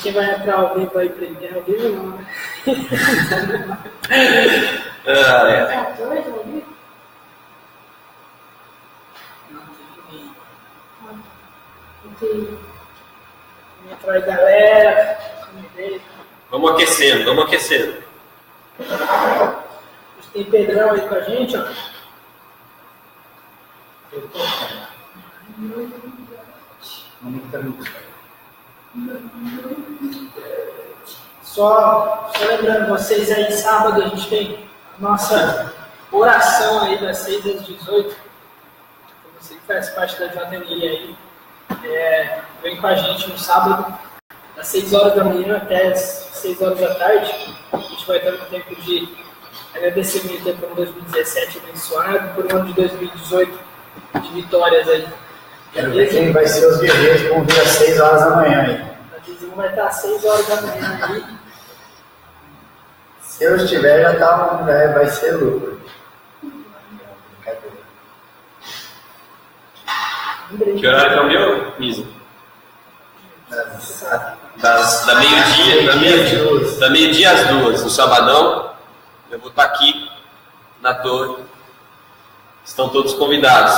quem vai entrar ao vivo aí primeiro, ao vivo não, né? Entra aí, galera. Vamos aquecendo. Tem Pedrão aí com a gente, ó. Só lembrando vocês aí, sábado a gente tem a nossa oração aí das 6 às 18. Você que faz parte da JNI aí, vem com a gente no sábado, das 6 horas da manhã até as 6 horas da tarde. A gente vai ter um tempo de agradecimento por um 2017 abençoado, por um ano de 2018 de vitórias aí. Quero ver quem vai ser os guerreiros que vão vir às 6 horas da manhã aí. A Dizinho vai estar às 6 horas da manhã aí. Se eu estiver, já tá, vai ser lucro. Que horário é o meu, Misa? Da meio-dia às 2, no sabadão. Eu vou estar aqui na torre. Estão todos convidados.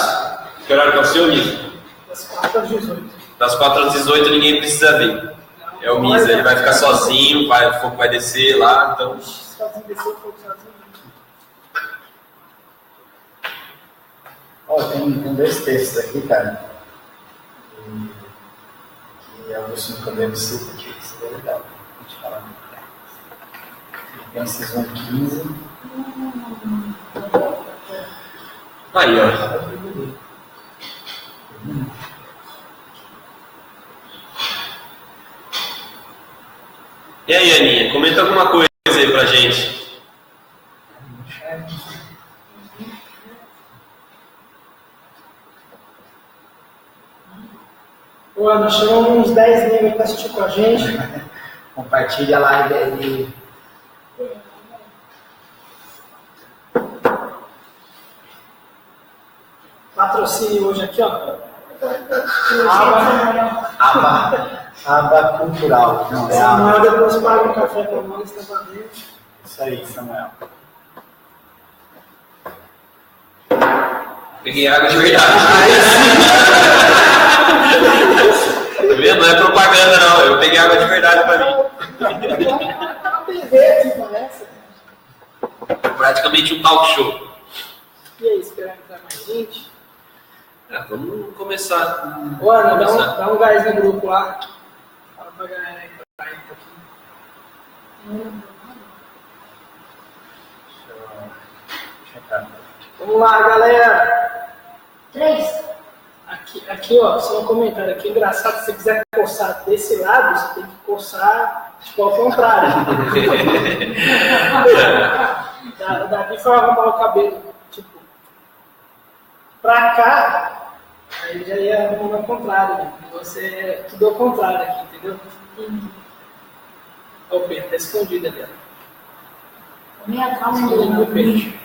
Que horário é o seu, Misa? Das 4 às 18. Das 4 às 18 ninguém precisa vir. É o Misa, ele vai ficar sozinho, o fogo vai descer lá, então... Tem 2 textos aqui, cara. Que Augusto Nicodemo cita aqui, isso é legal. Vou te falar. Filipenses 1,15. Aí, ó. E aí, Aninha, comenta alguma coisa aí pra gente. Nós chamamos uns 10 negros para assistir com a gente. Compartilha a live aí. Patrocínio hoje aqui, ó. Aba cultural. Não, é Samuel depois paga um café para nós, tá valendo. Isso aí, Samuel. Peguei água de verdade. Tá vendo? Não é propaganda, não. Eu peguei água de verdade pra mim. Praticamente um talk show. E aí, esperando entrar mais gente? Vamos começar. Dá um gás no grupo lá. Fala pra galera aí pra ir um pouquinho. Vamos lá, galera. 3. Aqui, ó, só um comentário aqui. Engraçado, se você quiser coçar desse lado, você tem que coçar tipo ao contrário. Daqui foi arrumar o cabelo, tipo, pra cá, aí já ia arrumar ao contrário, né? Você tudo ao contrário aqui, entendeu? Ó, o Pedro tá escondido ali, ó. Minha calma Escondido do peixe.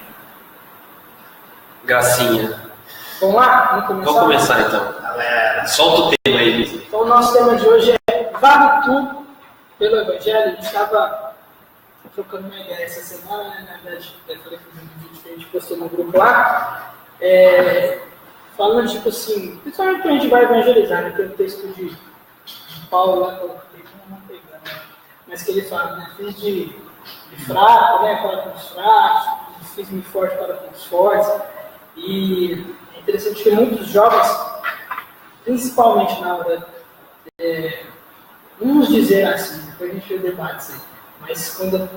Gracinha. Vamos lá? Vamos começar então. Galera, solta o tema aí, Lisa. Então, o nosso tema de hoje é Vale Tudo pelo Evangelho. A gente estava trocando uma ideia essa semana, né? Na verdade, eu falei que no vídeo que a gente postou no grupo lá, falando tipo assim, principalmente quando a gente vai evangelizar, né? Tem um texto de Paulo lá, que eu não pegando, né? Mas que ele fala, né? Fiz de fraco, né? Para com os fracos, fiz-me forte para com os fortes. E é interessante que muitos jovens, principalmente na hora, vamos dizer assim, depois a gente vê debates aí, mas quando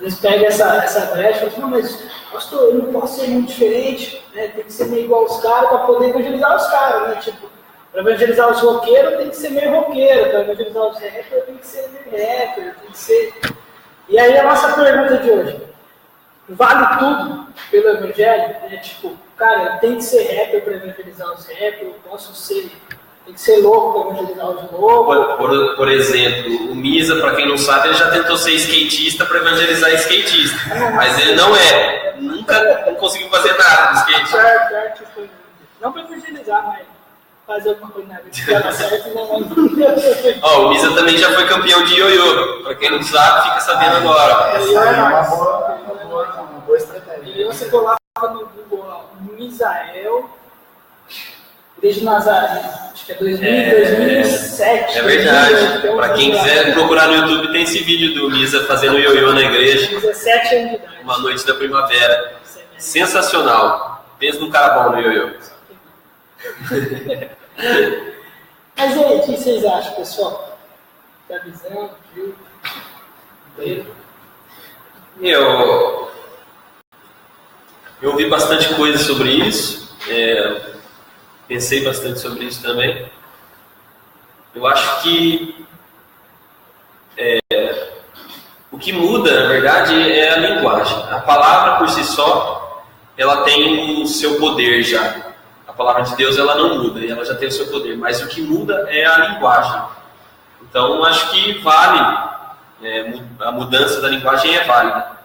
eles pegam essa brecha, falam assim, não, mas pastor, eu não posso ser muito diferente, né? Tem que ser meio igual os caras para poder evangelizar os caras, né? Tipo, para evangelizar os roqueiros tem que ser meio roqueiro, para evangelizar os rappers tem que ser meio rapper, tem que ser... E aí a nossa pergunta de hoje, vale tudo pelo evangelho? Tipo, cara, tem que ser rapper para evangelizar os rappers, eu posso ser... Tem que ser louco para evangelizar os loucos. Por exemplo, o Misa, para quem não sabe, ele já tentou ser skatista para evangelizar skatista. Mas ele não é. Nunca conseguiu fazer nada no skate. Certo. Não para evangelizar, mas fazer alguma coisa na vida que dava certo, né? Mas Ó, o Misa também já foi campeão de ioiô. Pra quem não sabe, fica sabendo agora. ioiô é nóis. Uma boa estratégia. E você coloca no Google lá, Misael, desde Nazaré, acho que é 2007. É verdade. 2008, Pra quem quiser procurar no YouTube, tem esse vídeo do Misa fazendo ioiô na igreja. 17 anos de idade. Uma noite da primavera. Sensacional. Pensa num cara bom no ioiô. Mas e aí, o que vocês acham, pessoal? Tá avisando, viu? Eu ouvi bastante coisa sobre isso. Pensei bastante sobre isso também. Eu acho que o que muda, na verdade, é a linguagem. A palavra por si só, ela tem o seu poder já. A palavra de Deus, ela não muda, e ela já tem o seu poder. Mas o que muda é a linguagem. Então, acho que vale, a mudança da linguagem é válida,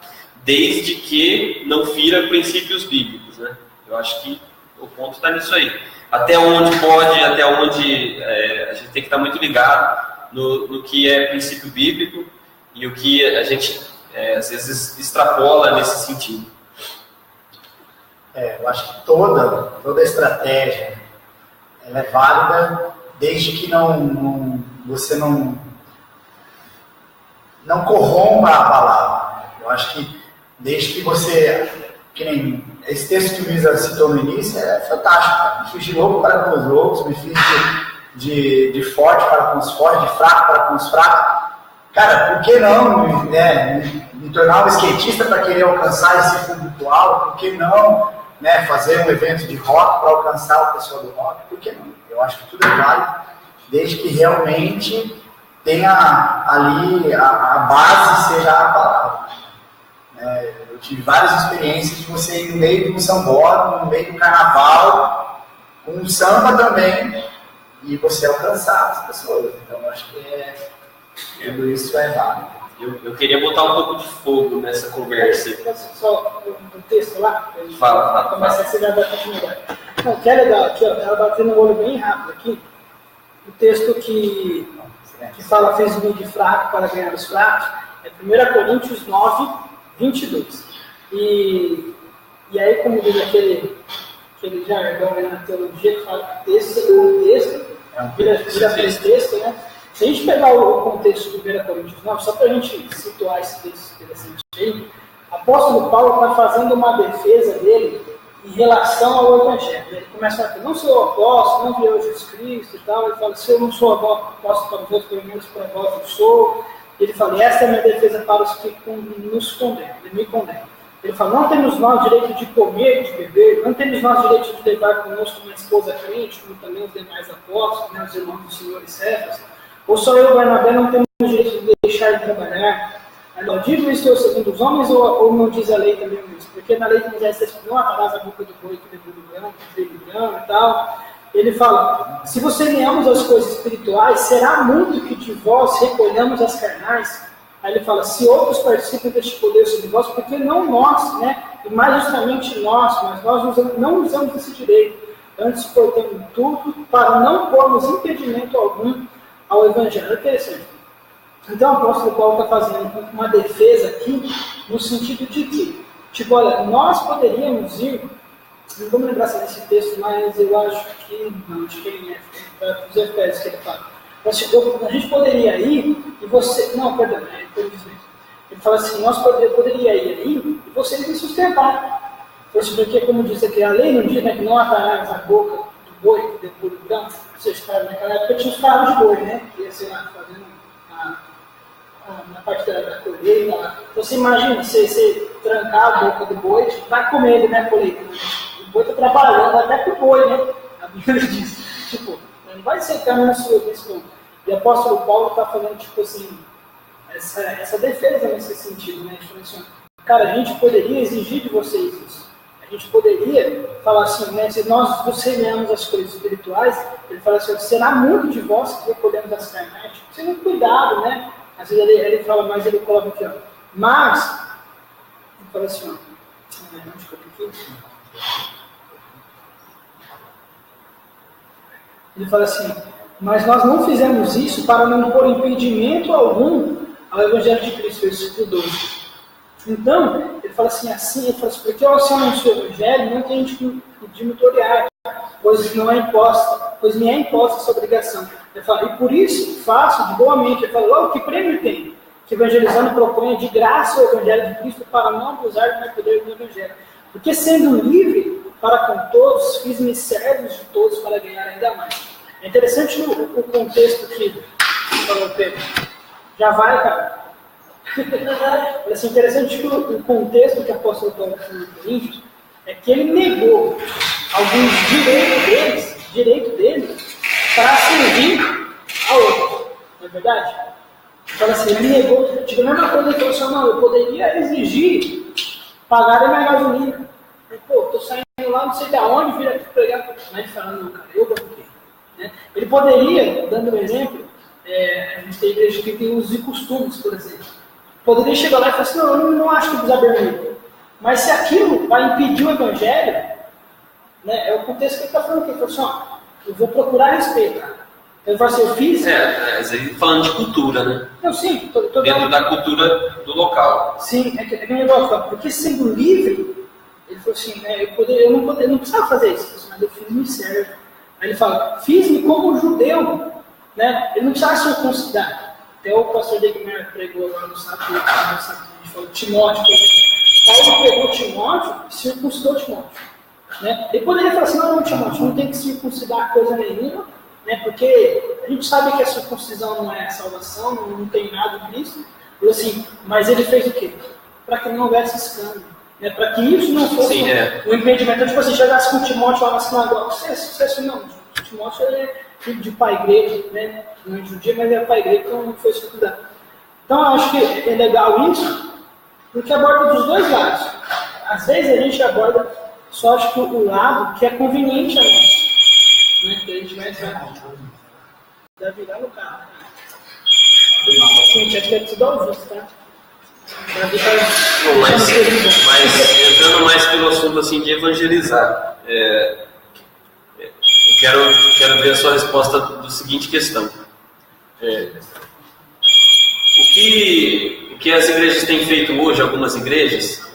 desde que não fira princípios bíblicos, né? Eu acho que o ponto está nisso aí. Até onde pode, até onde a gente tem que estar muito ligado no que é princípio bíblico e o que a gente, às vezes, extrapola nesse sentido. Eu acho que toda estratégia ela é válida desde que você não corrompa a palavra. Eu acho que desde que você, que nem esse texto que o Misa citou no início, é fantástico. Cara. Me fiz de louco para com os loucos, me fiz de forte para com os fortes, de fraco para com os fracos. Cara, por que não me tornar um skatista para querer alcançar esse público alto? Por que não fazer um evento de rock para alcançar o pessoal do rock? Por que não? Eu acho que tudo é válido, desde que realmente tenha ali a base seja a palavra. Eu tive várias experiências de você ir no meio de um sambódromo, no meio do carnaval, com um samba também, e você alcançar as pessoas. Então, eu acho que tudo isso é válido. Eu queria botar um pouco de fogo nessa conversa. Só um texto lá? Fala. Começa a ser da continuidade. Não, que é legal aqui, ó, ela batendo o olho bem rápido aqui. O texto que fala fez o de fraco para ganhar os fracos é 1 Coríntios 9, 22. E aí, como diz aquele jargão na teologia que fala que texto é contexto, vira pretexto, né? Se a gente pegar o contexto de 1 Coríntios 9, só para a gente situar esse texto interessante aí, o apóstolo Paulo está fazendo uma defesa dele em relação ao Evangelho. Ele começa a falar, não sou apóstolo, não viu Jesus Cristo e tal. Ele fala, se eu não sou apóstolo para os outros, pelo menos para vós eu sou. Ele fala, essa é a minha defesa para os que nos condenam, ele me condena. Ele fala, não temos nós direito de comer, de beber, não temos nós direito de levar conosco uma esposa crente, como também os demais apóstolos, os irmãos do Senhor e servos. Ou só eu e Barnabé não temos direito de deixar de trabalhar? Não digo isso eu segundo os homens, ou não diz a lei também isso? Porque na lei de Moisés está escrito, não atarás a boca do boi que debulha o grão, que debulha o grão e tal. Ele fala, se você ganhamos as coisas espirituais, será muito que de vós recolhamos as carnais? Aí ele fala, se outros participam deste poder sobre vós, porque não nós, né? E mais justamente nós, mas nós não usamos esse direito. Antes portamos tudo para não pormos impedimento algum ao Evangelho. É interessante. Então o apóstolo Paulo está fazendo uma defesa aqui, no sentido de que, tipo, olha, nós poderíamos ir, não vou me lembrar desse texto, mas eu acho que não, acho que é os Efésios que ele fala. Mas, tipo, a gente poderia ir e você. Não, perdão, ele fala assim, nós poderia ir aí e vocês me sustentar. Porque, como diz aqui, a lei não diz, né, que não atarás a boca do boi que debulha o grão. Vocês caras naquela época tinha os carros de boi, né? Ia ser lá fazendo na parte da colheita. Você imagina, você trancar a boca do boi, vai comer ele, né, colheita. O boi está trabalhando até com o boi, né? A Bíblia diz. Tipo, não vai ser caminho nesse ponto. E o apóstolo Paulo está falando, tipo assim, essa defesa nesse sentido, né? Tipo assim, cara, a gente poderia exigir de vocês isso. A gente poderia falar assim, né? Se nós vos rememos as coisas espirituais, ele fala assim, será muito de vós que recolhemos as carnais. Tipo, sendo cuidado, né? Às vezes ele fala, mas ele coloca aqui, ó. Mas, ele fala assim, ó. Onde que eu tô aqui? Ele fala assim, mas nós não fizemos isso para não pôr impedimento algum ao Evangelho de Cristo, versículo 12. Então, ele fala assim, porque ao se anunciar o Evangelho, não tem de notoriar, pois me é imposta essa obrigação. Ele fala, e por isso faço de boa mente. Ele fala, que prêmio tem? Que evangelizando proponha de graça o Evangelho de Cristo para não abusar do meu poder do Evangelho. Porque sendo livre para com todos, fiz-me servos de todos para ganhar ainda mais. É interessante o contexto que falou Pedro. Já vai, cara. É interessante que o contexto que o apóstolo Paulo falou no Coríntios é que ele negou alguns direitos dele para servir a outro. Não é verdade? Fala assim, ele negou. Tipo, a mesma coisa, ele falou assim, não, eu poderia exigir pagar a minha gasolina. Tô saindo lá, não sei de onde, vir aqui pregar. Mas ele fala, não, cara, eu banquei. Né? Ele poderia, dando um exemplo, a gente tem igreja que tem usos e costumes, por exemplo. Poderia chegar lá e falar assim, não, eu não acho que precisa beber. Mas se aquilo vai impedir o Evangelho, né, é o contexto que ele está falando aqui. Ele falou assim, eu vou procurar respeito, cara. Eu falo assim, eu fiz... falando de cultura, né? Não, sim. Dentro da cultura do local. Sim, é que negócio, porque sendo livre, ele falou assim, né, eu não precisava fazer isso, mas eu fiz-me servo. Aí ele fala, fiz-me como judeu, né? Ele não precisava circuncidar. Até o pastor Degmer pregou agora no sábado, a gente falou Timóteo, Paulo pegou Timóteo e circuncidou Timóteo. Né? Ele poderia falar assim, não, Timóteo, não tem que circuncidar coisa nenhuma, né? Porque a gente sabe que a circuncisão não é salvação, não tem nada disso. Assim, mas ele fez o quê? Para que não houvesse escândalo. Né? Para que isso não fosse um impedimento. Então, tipo assim, chegasse com Timóteo lá na sinagoga, você não, Timóteo ele é filho de pai grego, né? Não é judia, mas é pai grego, então não foi estudado. Então eu acho que é legal isso, porque aborda dos dois lados. Às vezes a gente aborda só acho que o lado que é conveniente a nós. Né? Que a gente vai virar no carro. Gente, acho que é tudo ao vivo, tá? Mas entrando mais pelo assunto assim, de evangelizar, eu quero ver a sua resposta da seguinte questão. O que as igrejas têm feito hoje, algumas igrejas,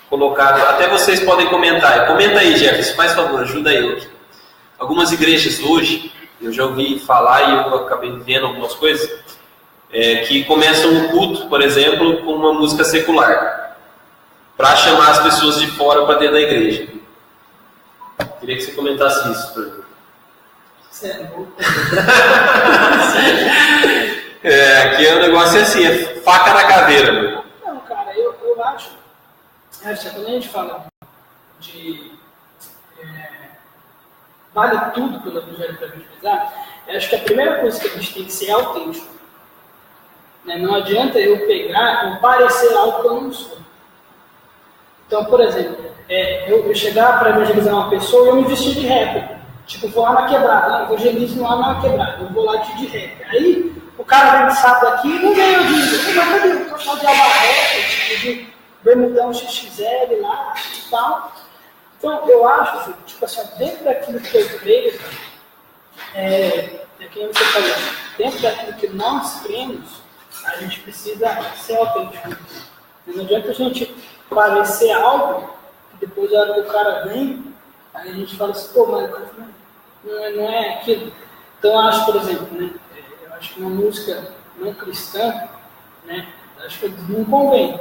colocado, até vocês podem comentar. Comenta aí, Jefferson, faz favor, ajuda eu aqui. Algumas igrejas hoje, eu já ouvi falar e eu acabei vendo algumas coisas, que começam o culto, por exemplo, com uma música secular, para chamar as pessoas de fora para dentro da igreja. Queria que você comentasse isso, por favor. Sério? Aqui é um negócio assim, é faca na caveira, meu. Não, cara, eu acho quando a gente fala de vale tudo pelo Evangelho para evangelizar, eu acho que a primeira coisa que a gente tem que ser é autêntico. Né? Não adianta eu pegar e parecer algo que eu não sou. Então, por exemplo, eu chegar para evangelizar uma pessoa e eu me vestir de rapper. Tipo, vou lá na quebrada, evangelismo lá na quebrada, eu vou lá de rapper. Aí, o cara vem sábado aqui e não ganha o dinheiro. Mas cadê? Eu tô só de abarreta, tipo, de bermudão XXL lá e tal. Então, eu acho, tipo assim, dentro daquilo que eu creio, que você falou, dentro daquilo que nós cremos, a gente precisa ser autêntico. Não adianta a gente parecer algo, que depois, a hora que o cara vem, aí a gente fala assim, pô, mas não é aquilo. Então, eu acho, por exemplo, né, eu acho que uma música não cristã, né, acho que não convém.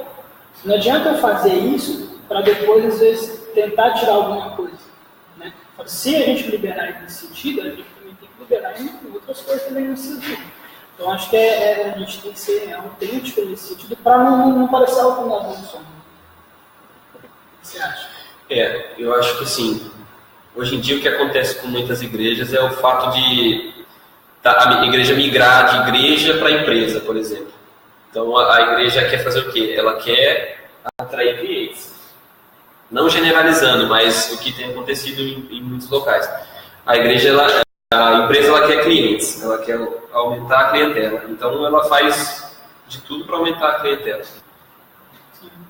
Não adianta eu fazer isso para depois, às vezes, tentar tirar alguma coisa. Né? Se a gente liberar nesse sentido, a gente também tem que liberar em outras coisas também nesse sentido. Então, acho que a gente tem que ser autêntico nesse sentido para não parecer algo que nós não somos. O que você acha? Eu acho que sim. Hoje em dia, o que acontece com muitas igrejas é o fato de a igreja migrar de igreja para empresa, por exemplo. Então, a igreja quer fazer o quê? Ela quer atrair clientes. Não generalizando, mas o que tem acontecido em muitos locais. A empresa ela quer clientes, ela quer aumentar a clientela. Então, ela faz de tudo para aumentar a clientela.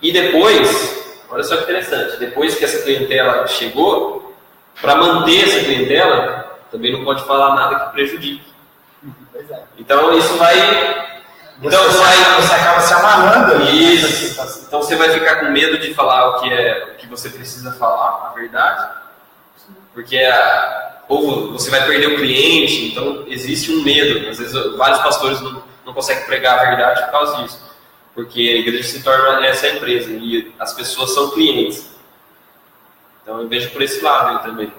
E depois, olha só que interessante, depois que essa clientela chegou, para manter essa clientela, também não pode falar nada que prejudique. Pois é. Então isso vai... Você acaba se amarrando ali. Isso. Então você vai ficar com medo de falar o que você precisa falar, a verdade, porque ou você vai perder o cliente, então existe um medo. Às vezes vários pastores não conseguem pregar a verdade por causa disso, porque a igreja se torna essa empresa e as pessoas são clientes. Então eu vejo por esse lado aí também.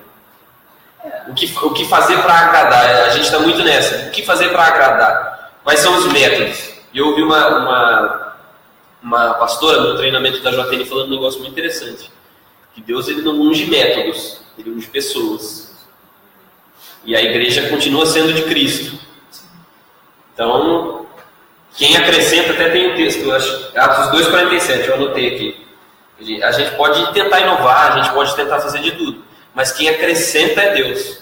O que fazer para agradar? A gente está muito nessa. O que fazer para agradar? Quais são os métodos? E eu ouvi uma pastora no treinamento da JN falando um negócio muito interessante. Que Deus ele não unge métodos, ele unge pessoas. E a igreja continua sendo de Cristo. Então, quem acrescenta, até tem um texto, eu acho, Atos 2,47, eu anotei aqui. A gente pode tentar inovar, a gente pode tentar fazer de tudo. Mas quem acrescenta é Deus.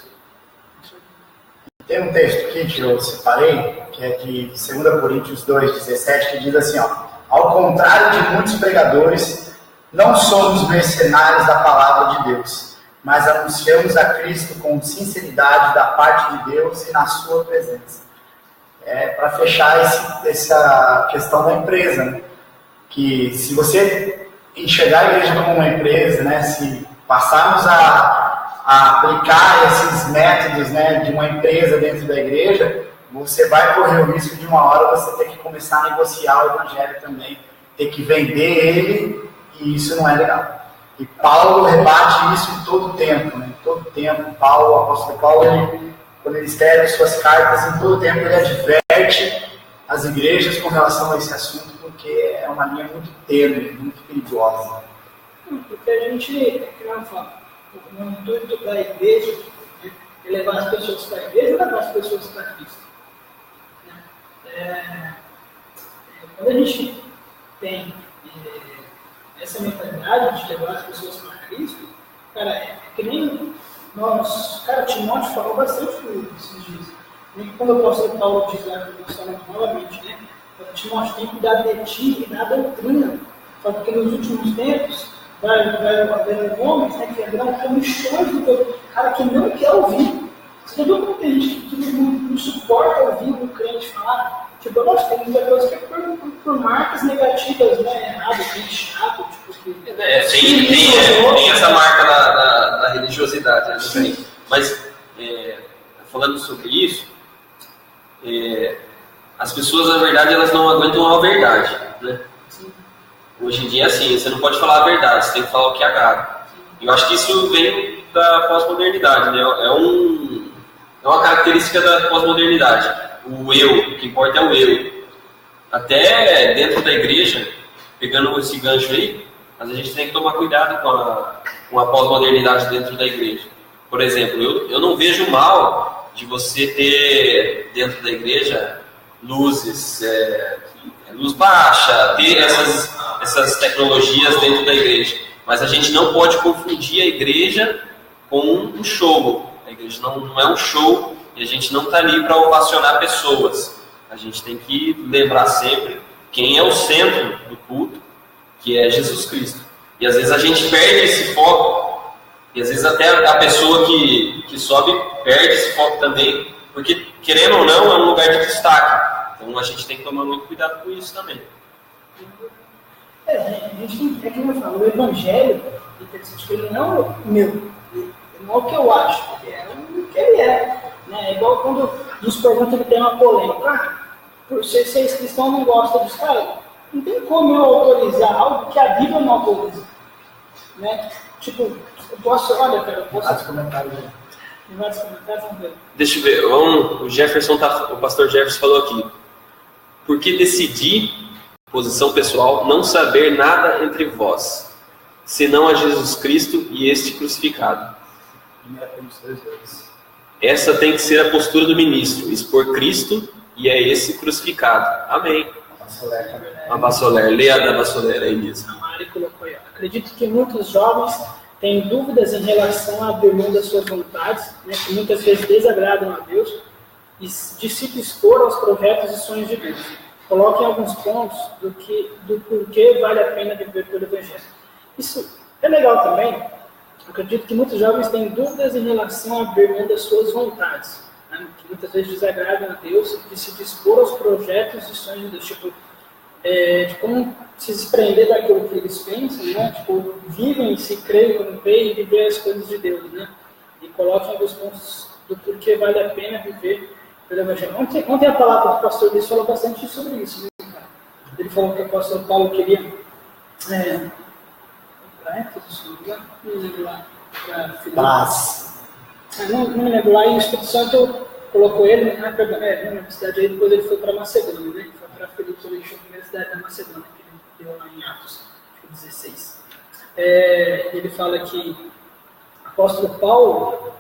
Tem um texto aqui que eu separei, que é de 2 Coríntios 2,17, que diz assim, ó: ao contrário de muitos pregadores, não somos mercenários da palavra de Deus, mas anunciamos a Cristo com sinceridade da parte de Deus e na sua presença. Para fechar essa questão da empresa, né? Que se você enxergar a igreja como uma empresa, né? Se passarmos a aplicar esses métodos, né, de uma empresa dentro da igreja, você vai correr o risco de uma hora você ter que começar a negociar o evangelho também, ter que vender ele, e isso não é legal. E Paulo rebate isso em todo o tempo, né? Em todo o tempo, o apóstolo Paulo, quando ele escreve suas cartas, em todo o tempo ele adverte as igrejas com relação a esse assunto, porque é uma linha muito tênue, muito perigosa. Porque a gente, como eu falo, o intuito da igreja é levar as pessoas para a igreja e levar as pessoas para Cristo. Quando a gente tem essa mentalidade de levar as pessoas para Cristo, cara, é que nem nós, cara, Timóteo falou bastante esses dias. Quando o apóstolo Paulo diz lá, que nós falamos novamente, né? Timóteo tem que cuidar de ti e da doutrina, porque nos últimos tempos vai haver homens, né, que haverão comichões do teu cara que não quer ouvir. Você já viu como tem gente que não suporta ouvir um crente falar? Tipo, nossa, tem muita coisa que é por marcas negativas, né? Errado, gente chato, tipo. Tem essa marca da religiosidade, né? Mas, falando sobre isso, as pessoas, na verdade, elas não aguentam a verdade, né? Hoje em dia, assim, você não pode falar a verdade, você tem que falar o que agrada. E eu acho que isso vem da pós-modernidade, né? É uma característica da pós-modernidade. O eu, o que importa é o eu. Até dentro da igreja, pegando esse gancho aí, mas a gente tem que tomar cuidado com a pós-modernidade dentro da igreja. Por exemplo, eu não vejo mal de você ter dentro da igreja luzes, luz baixa, ter essas tecnologias dentro da igreja. Mas a gente não pode confundir a igreja com um show. A igreja não é um show e a gente não está ali para ovacionar pessoas. A gente tem que lembrar sempre quem é o centro do culto, que é Jesus Cristo. E às vezes a gente perde esse foco, e às vezes até a pessoa que sobe perde esse foco também, porque, querendo ou não, é um lugar de destaque. Então a gente tem que tomar muito cuidado com isso também. A gente tem, como eu falo, o evangelho, ele não é o meu, não é o que eu acho, é o que ele é. Né? É igual quando nos perguntam que tem uma polêmica, por ser cristão não gosta disso, cara, não tem como eu autorizar algo que a Bíblia não autoriza. Né? Tipo, eu posso, olha, cara, eu posso... Vários comentários aí. Tem vários comentários, vamos ver. Deixa eu ver, o pastor Jefferson falou aqui. Por que decidir, posição pessoal, não saber nada entre vós, senão a Jesus Cristo e este crucificado? Essa tem que ser a postura do ministro, expor Cristo e é esse crucificado. Amém. A Bassoler, leia a da Bassoler aí mesmo. A Mari colocou aí. Acredito que muitos jovens têm dúvidas em relação a abrir mão das suas vontades, né, que muitas vezes desagradam a Deus, e de se expor aos projetos e sonhos de Deus. Coloquem alguns pontos do porquê vale a pena viver pelo Evangelho. Isso é legal também, acredito que muitos jovens têm dúvidas em relação a abrir mão das suas vontades, né? Que muitas vezes desagradam a Deus, de se dispor aos projetos e sonhos de Deus, tipo, de como se desprender daquilo que eles pensam, né? Tipo, vivem, se creem, não creem, e viver as coisas de Deus, né? E coloquem alguns pontos do porquê vale a pena viver pelo Evangelho. Ontem a palavra do pastor Luiz falou bastante sobre isso, né, cara? Ele falou que o apóstolo Paulo queria para Éfeso, não me lembro lá, para Filipos. Não me lembro lá, e o Espírito Santo colocou ele na cidade aí, depois ele foi para Macedônia, né? Ele foi para Filipos, ele deixou a primeira cidade da Macedônia, que ele deu lá em Atos 16. Ele fala que o apóstolo Paulo,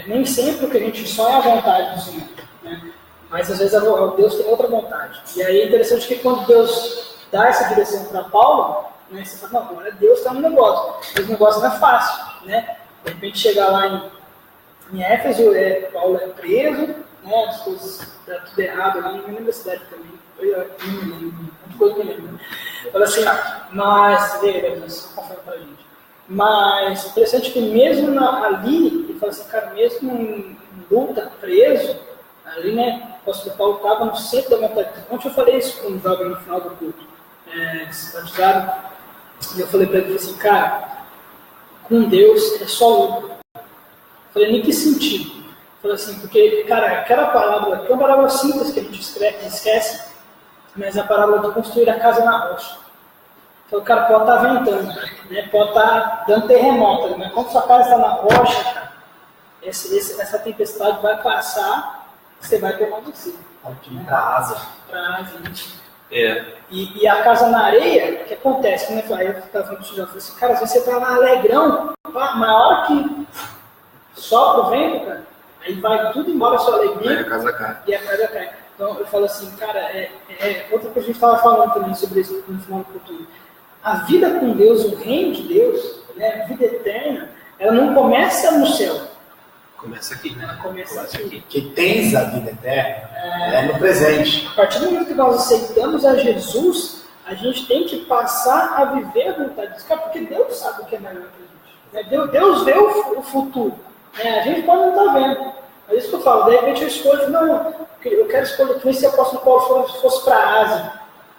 nem sempre o que a gente sonha é a vontade do Senhor, né? Mas às vezes Deus tem outra vontade. E aí é interessante que quando Deus dá essa direção para Paulo, né, você fala, não, agora Deus está no negócio. Mas o negócio não é fácil, né? De repente chegar lá em Éfeso, Paulo é preso, né, as coisas estão tudo errado lá, não me lembro da cidade também. Eu não me lembro, muita coisa me lembro. Fala assim, mas, Deus, confirma pra gente. Mas interessante que mesmo ali, ele fala assim, cara, mesmo em luta, preso, ali, né, o apóstolo Paulo estava no centro da vontade. Ontem eu falei isso com um jovem no final do culto, batizado, e eu falei para ele assim, cara, com Deus é só luta. Eu falei, em que sentido? Eu falei assim, porque, cara, aquela palavra, que é uma palavra simples que a gente esquece, mas é a palavra de construir a casa na rocha. Então, o cara pode estar ventando, né? Pode estar dando terremoto, mas quando sua casa está na rocha, cara, essa tempestade vai passar, você vai permanecer. Para asa. E a casa na areia, o que acontece? Né? Aí eu estava falando para o assim, cara, às vezes você está lá alegrão, mas na hora que sopra o vento, cara, aí vai tudo embora a sua alegria. E a casa cai. E a casa cai. Então eu falo assim, cara, outra coisa que a gente estava falando também sobre isso no final do culto. A vida com Deus, o reino de Deus, né, a vida eterna, ela não começa no céu. Começa aqui. Ela começa aqui. Que tens a vida eterna é no presente. A partir do momento que nós aceitamos a Jesus, a gente tem que passar a viver a vontade de Deus, porque Deus sabe o que é melhor para a gente. Deus vê o futuro. A gente pode não estar vendo. É isso que eu falo. De repente eu escolho, não, eu quero escolher que se o apóstolo Paulo fosse para a Ásia.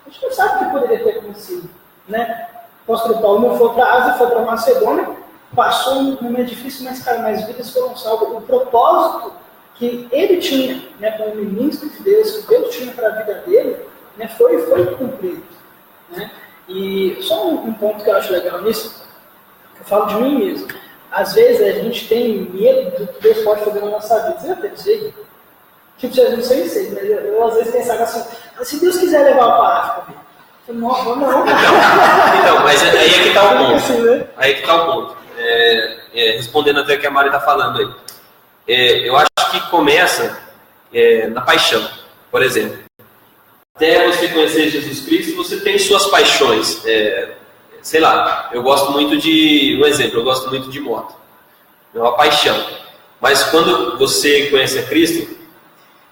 A gente não sabe o que poderia ter acontecido. Né? O apóstolo Paulo não foi para a Ásia, foi para a Macedônia, passou um momento difícil, mas, cara, mais vidas foram salvas. O propósito que ele tinha, né, como ministro de Deus, que Deus tinha para a vida dele, né, foi cumprido. Né? E só um ponto que eu acho legal nisso, eu falo de mim mesmo. Às vezes a gente tem medo do que Deus pode fazer na nossa vida. Você já teve isso aí? Tipo, vocês não sei, mas eu às vezes pensava assim, se Deus quiser levar para a África, não. Então, mas aí é que está o ponto. Aí é que está o ponto. Respondendo até o que a Mari está falando aí. Eu acho que começa na paixão, por exemplo. Até você conhecer Jesus Cristo, você tem suas paixões. Sei lá, eu gosto muito de... Um exemplo, eu gosto muito de moto. É uma paixão. Mas quando você conhece a Cristo,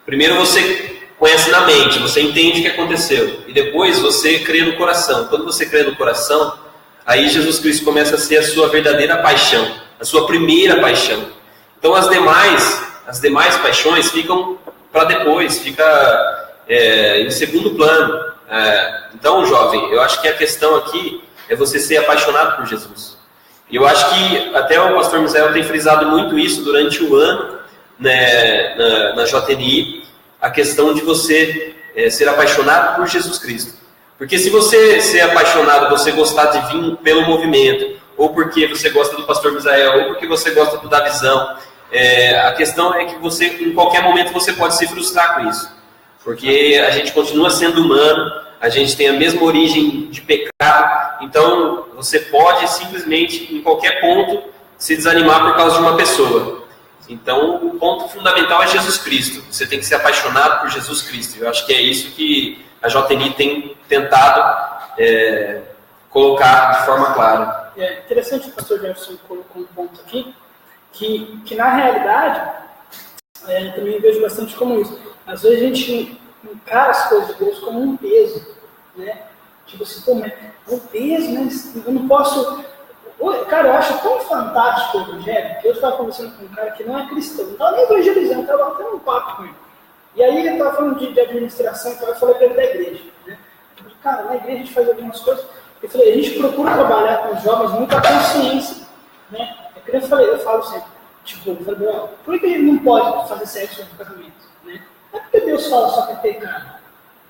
primeiro você conhece na mente, você entende o que aconteceu. E depois você crê no coração. Quando você crê no coração, aí Jesus Cristo começa a ser a sua verdadeira paixão, a sua primeira paixão. Então as demais paixões ficam para depois, fica em segundo plano. Então, jovem, eu acho que a questão aqui é você ser apaixonado por Jesus. E eu acho que até o pastor Misael tem frisado muito isso durante o ano, né, na JNI, a questão de você ser apaixonado por Jesus Cristo. Porque se você ser apaixonado, você gostar de vir pelo movimento, ou porque você gosta do pastor Misael, ou porque você gosta do Davizão, a questão é que você, em qualquer momento, você pode se frustrar com isso. Porque a gente continua sendo humano, a gente tem a mesma origem de pecado, então você pode simplesmente, em qualquer ponto, se desanimar por causa de uma pessoa. Então, o ponto fundamental é Jesus Cristo. Você tem que ser apaixonado por Jesus Cristo. Eu acho que é isso que a JNI tem tentado colocar de forma clara. É interessante o pastor Jefferson colocou um ponto aqui, que na realidade, também vejo bastante como isso. Às vezes a gente encara as coisas de Deus como um peso, né? Tipo assim, pô, mas é um peso, né? Eu não posso... Cara, eu acho tão fantástico o evangelho, que eu estava conversando com um cara que não é cristão, não estava nem evangelizando, estava tendo um papo com ele. E aí ele estava falando de administração, então eu falei para ele da igreja. Né? Eu falei, cara, na igreja a gente faz algumas coisas. Eu falei, a gente procura trabalhar com os jovens muito a consciência. Né? Eu falo sempre, tipo, eu falei, por que ele não pode fazer sexo no casamento? Né? Não é porque Deus fala só que é pecado.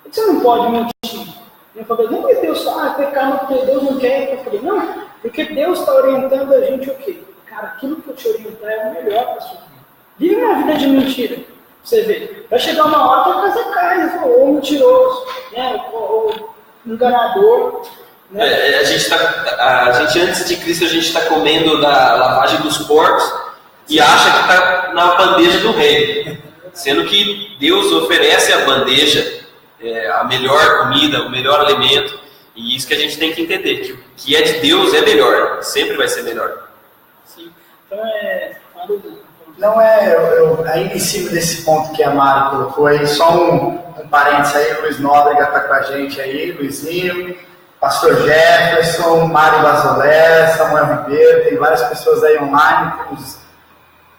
Por que você não pode mentir? Eu falei, não porque Deus fala, é pecado porque Deus não quer. Eu falei, não, porque Deus está orientando a gente o quê? Cara, aquilo que eu te orientar é o melhor para a sua vida. Vive uma vida de mentira. Você vê, vai chegar uma hora que a casa cai, ou mentiroso, né? ou enganador. Né? A gente, antes de Cristo, a gente está comendo da lavagem dos porcos e acha que está na bandeja do rei. Sendo que Deus oferece a bandeja, a melhor comida, o melhor alimento. E isso que a gente tem que entender, que o que é de Deus é melhor, sempre vai ser melhor. Sim, então Não ainda em cima desse ponto que a Mari colocou aí, só um parênteses aí, o Luiz Nóbrega está com a gente aí, Luizinho, Pastor Jefferson, Mário Basolé, Samuel Ribeiro, tem várias pessoas aí online,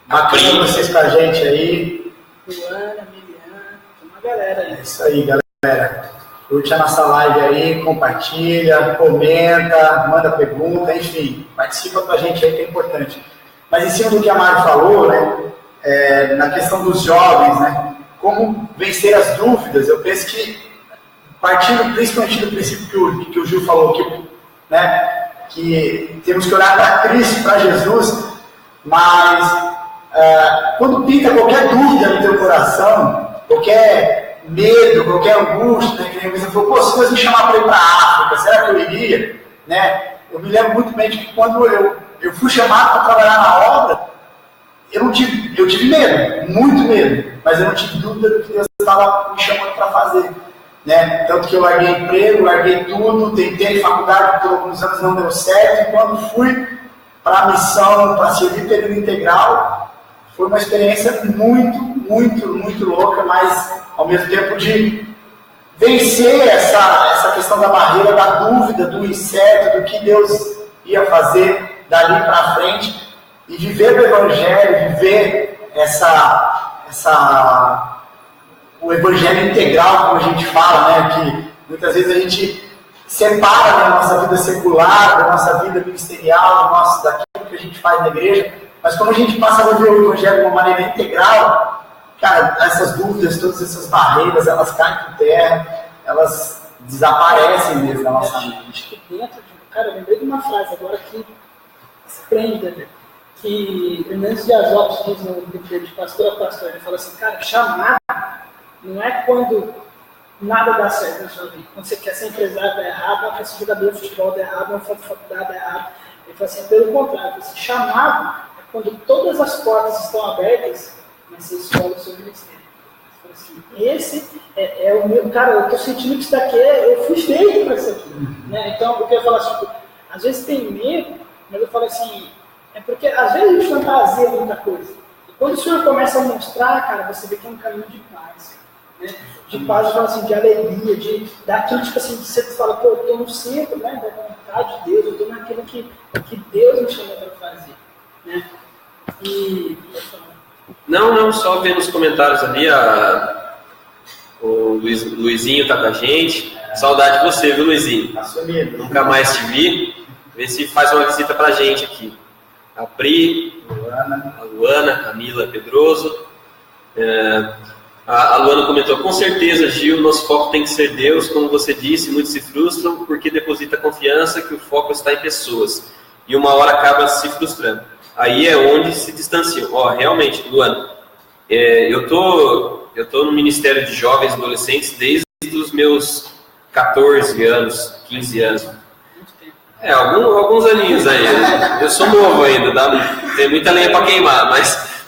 bacana vocês com a gente aí. Luana, Miliana, tem uma galera aí. É isso aí, galera. Curte a nossa live aí, compartilha, comenta, manda pergunta, enfim, participa com a gente aí que é importante. Mas em cima do que a Mari falou, né, na questão dos jovens, né, como vencer as dúvidas, eu penso que, partindo principalmente do princípio que o Gil falou, que temos que orar para Cristo, para Jesus, mas quando pinta qualquer dúvida no teu coração, qualquer medo, qualquer angústia, né, que nem você falou, pô, se Deus me chamar para ir para a África, será que eu iria? Né? Eu me lembro muito bem de que quando eu fui chamado para trabalhar na obra, eu tive medo, muito medo, mas eu não tive dúvida do que Deus estava me chamando para fazer. Né? Tanto que eu larguei emprego, larguei tudo, tentei faculdade por alguns anos, não deu certo, e quando fui para a missão, para servir período integral, foi uma experiência muito, muito, muito louca, mas ao mesmo tempo de vencer essa questão da barreira, da dúvida, do incerto, do que Deus ia fazer dali para frente, e viver o Evangelho, viver o Evangelho integral, como a gente fala, né, que muitas vezes a gente separa, né, a nossa vida secular, da nossa vida ministerial, daquilo que a gente faz na igreja, mas quando a gente passa a viver o Evangelho de uma maneira integral, cara, essas dúvidas, todas essas barreiras, elas caem por terra, elas desaparecem mesmo na nossa mente. Cara, eu lembrei de uma frase agora que se prende, né? Que Hernandes Dias Lopes diz no livro de Pastor a Pastor, ele fala assim, cara, chamado não é quando nada dá certo na sua vida. Quando você quer ser empresário dá errado, quer ser jogador de futebol dá errado, não fazer faculdade dá errado. Ele fala assim, pelo contrário, esse chamado é quando todas as portas estão abertas, mas você escolhe o seu ministério. Assim, esse é o meu, cara, eu estou sentindo que isso daqui eu fui feito para isso aqui. Né? Então, o que eu falo assim, às vezes tem medo, mas eu falo assim, é porque às vezes a gente fantasia muita coisa. E quando o Senhor começa a mostrar, cara, você vê que é um caminho de paz. Né? De paz, eu falo assim, de alegria, daquilo, tipo assim, você fala, pô, eu estou no centro, né, da vontade de Deus, eu estou naquilo que Deus me chamou para fazer. Né? E... Não, só vendo os comentários ali, o Luizinho tá com a gente. Saudade de você, viu, Luizinho? Nunca mais te vi. Vê se faz uma visita pra gente aqui. A Pri, a Luana, a Camila Pedroso. A Luana comentou, com certeza, Gil, nosso foco tem que ser Deus, como você disse, muitos se frustram porque deposita confiança que o foco está em pessoas. E uma hora acaba se frustrando. Aí é onde se distanciam. Realmente, Luana, eu tô no Ministério de Jovens e Adolescentes desde os meus 14 anos, 15 anos. Alguns aninhos aí. Eu sou novo ainda, tem muita lenha para queimar, mas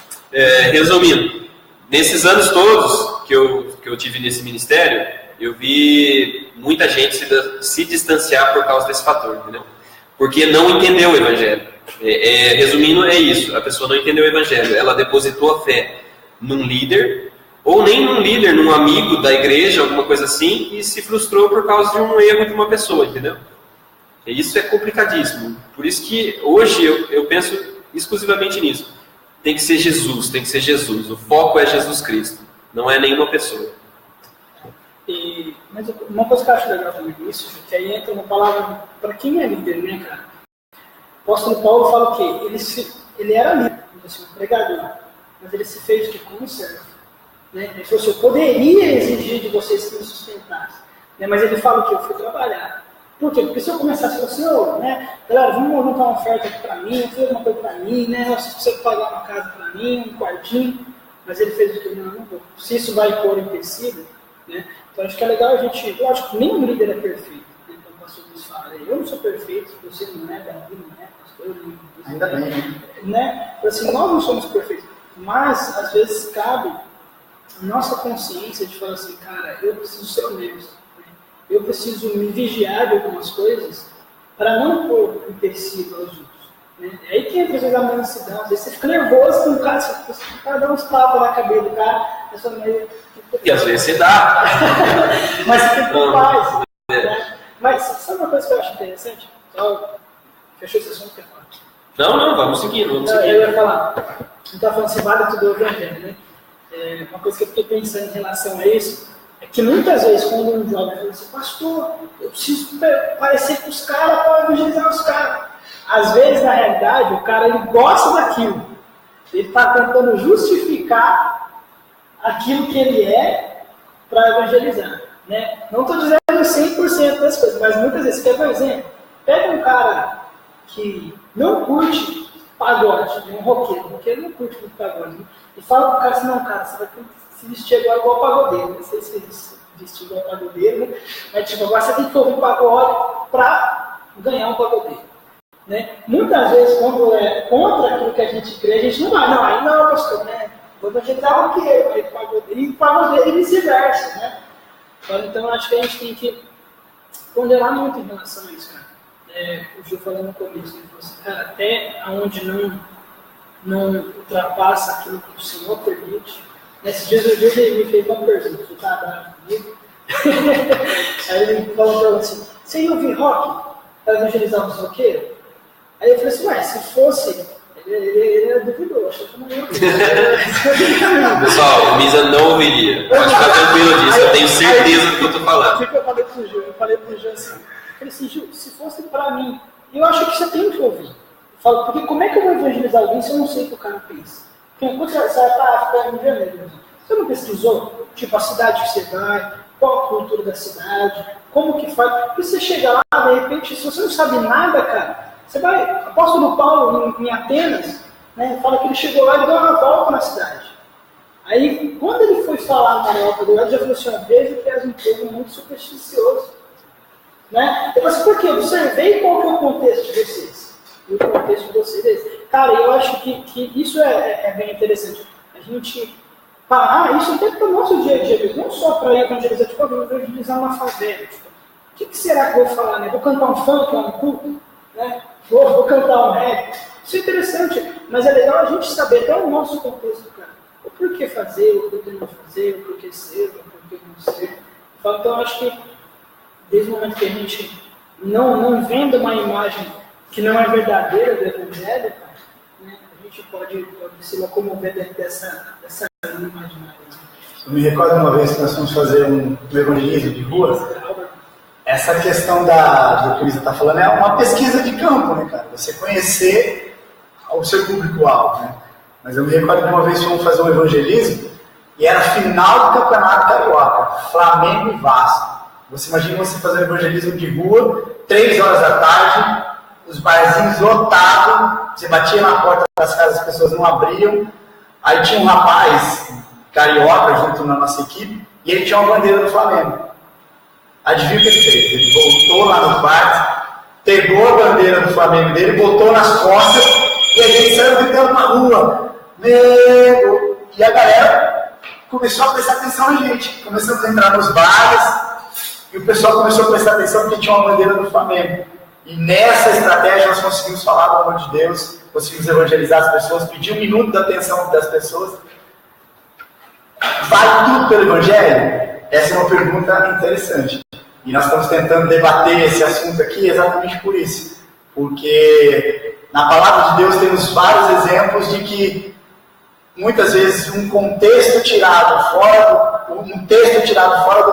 resumindo, nesses anos todos que eu tive nesse ministério, eu vi muita gente se distanciar por causa desse fator, entendeu? Porque não entendeu o Evangelho. Resumindo, é isso. A pessoa não entendeu o Evangelho. Ela depositou a fé num líder, ou nem num líder, num amigo da igreja, alguma coisa assim, e se frustrou por causa de um erro de uma pessoa, entendeu? E isso é complicadíssimo. Por isso que hoje eu penso exclusivamente nisso. Tem que ser Jesus, tem que ser Jesus. O foco é Jesus Cristo, não é nenhuma pessoa. Mas uma coisa que eu acho legal também nisso, que aí entra uma palavra para quem é líder, né, cara? O apóstolo Paulo fala que ele era líder, assim, um pregador, mas ele se fez como servo. Né? Ele falou assim, eu poderia exigir de vocês que me sustentassem, né? Mas ele fala que eu fui trabalhar. Por quê? Porque se eu começasse a falar assim, né, galera, vamos montar uma oferta aqui para mim, fazer uma coisa para mim, né? Vocês precisam pagar uma casa para mim, um quartinho, mas ele fez o que? Não vou. Se isso vai pôr empecilho, né? Então acho que é legal a gente, lógico que nenhum líder é perfeito, né? Então o pastor Luiz fala, eu não sou perfeito, você não é, Davi não é, pastor não é. Ainda bem, né? Então, assim, nós não somos perfeitos, mas às vezes cabe a nossa consciência de falar assim, cara, eu preciso ser honesto. Eu preciso me vigiar de algumas coisas para não pôr empecilho aos outros. Né? É aí que entra às vezes a mansidão, às vezes você fica nervoso com o cara dá uns tapas na cabeça do cara, essa meio... E às vezes você dá. Mas você tem que ter paz. Né? Mas sabe uma coisa que eu acho interessante? Só fechou esse assunto que é forte. Não, vamos seguindo, Eu ia falar, a gente está falando assim, vale tudo o evangelho, né? Uma coisa que eu fiquei pensando em relação a isso, é que muitas vezes quando um jovem fala assim, pastor, eu preciso parecer com os caras para evangelizar os caras. Às vezes, na realidade, o cara ele gosta daquilo. Ele está tentando justificar aquilo que ele é para evangelizar. Né? Não estou dizendo 100% das coisas, mas muitas vezes, quer ver um exemplo? Pega um cara que não curte pagode, um roqueiro não curte muito pagode, né? E fala pro cara assim, não, cara, você vai ter que se vestir agora igual pagodeiro, não sei se vestir igual pagodeiro, né? Mas tipo, agora você tem que ouvir pagode para ganhar um pagodeiro. Né? Muitas vezes, quando é contra aquilo que a gente crê, a gente não vai, não, aí não, pastor, né? Vou evangelizar o quê? E pagodeiro e vice-versa, né? Então, acho que a gente tem que ponderar muito em relação a isso, cara. O Gil falou no começo, ele falou assim, cara, até onde não ultrapassa aquilo que o Senhor permite. Nesses dias o Gil me fez uma pergunta, você está bravo comigo? Aí ele falou assim, você ia ouvir rock para evangelizar os roqueiros? Aí eu falei assim, mas se fosse, ele era duvidoso, achou que não ia ouvir. Pessoal, o Misa não ouviria. Pode ficar tranquilo disso, eu tenho certeza do que eu estou falando. O que eu falei pro Gil? Eu falei pro Gil assim, eu falei assim, Gil, se fosse para mim, eu acho que você tem que ouvir. Eu falo, porque como é que eu vou evangelizar alguém se eu não sei o que o cara pensa? Porque quando você vai para a África, no Janeiro, você não pesquisou? Tipo, a cidade que você vai, qual a cultura da cidade, como que faz. Porque você chega lá, de repente, se você não sabe nada, cara, você vai. O apóstolo Paulo, em Atenas, né, fala que ele chegou lá e deu uma volta na cidade. Aí, quando ele foi falar na Europa do lado, já falou assim, veja que és um povo muito supersticioso. Né? Eu falei assim, por quê? Observei qual que é o contexto de vocês. E o contexto de vocês. Cara, eu acho que isso é bem interessante. A gente parar isso até para o nosso dia a dia mesmo. Não só para evangelizar, tipo, eu vou evangelizar uma favela. Tipo, o que será que eu vou falar? Né? Vou cantar um funk lá no culto? Né? Vou cantar um rap? Isso é interessante, mas é legal a gente saber até o nosso contexto, cara. O porquê fazer, o porquê não fazer, o porquê ser, o porquê não ser. Então, eu acho que desde o momento que a gente não vendo uma imagem que não é verdadeira do Evangelho, né, a gente pode se locomover dentro dessa linha imaginária. Eu me recordo uma vez que nós fomos fazer um evangelismo de rua. Essa questão do que o Luiz está falando é uma pesquisa de campo, né, cara? Você conhecer o seu público-alvo, né? Mas eu me recordo que uma vez fomos fazer um evangelismo e era final do Campeonato Carioca, Flamengo e Vasco. Você imagina você fazer um evangelismo de rua, 3 horas da tarde, os barzinhos lotados, você batia na porta das casas, as pessoas não abriam. Aí tinha um rapaz carioca junto na nossa equipe e ele tinha uma bandeira do Flamengo. Adivinha o que ele fez? Ele voltou lá no quarto, pegou a bandeira do Flamengo dele, botou nas costas e a gente saiu gritando na rua. Nego! E a galera começou a prestar atenção a gente. Começamos a entrar nos bares. E o pessoal começou a prestar atenção porque tinha uma bandeira do Flamengo. E nessa estratégia nós conseguimos falar do amor de Deus, conseguimos evangelizar as pessoas, pedir 1 minuto da atenção das pessoas. Vale tudo pelo Evangelho? Essa é uma pergunta interessante. E nós estamos tentando debater esse assunto aqui exatamente por isso. Porque na palavra de Deus temos vários exemplos de que muitas vezes um texto tirado fora do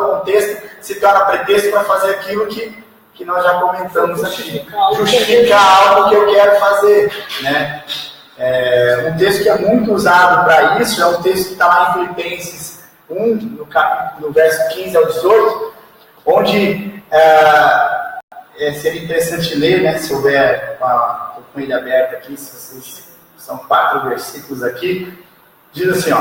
contexto se torna pretexto para fazer aquilo que nós já comentamos aqui. Justificar algo que eu quero fazer, né? Um texto que é muito usado para isso é um texto que está lá em Filipenses 1, no verso 15 ao 18, onde seria interessante ler, né, se houver com ele aberto aqui, se vocês, são 4 versículos aqui, diz assim,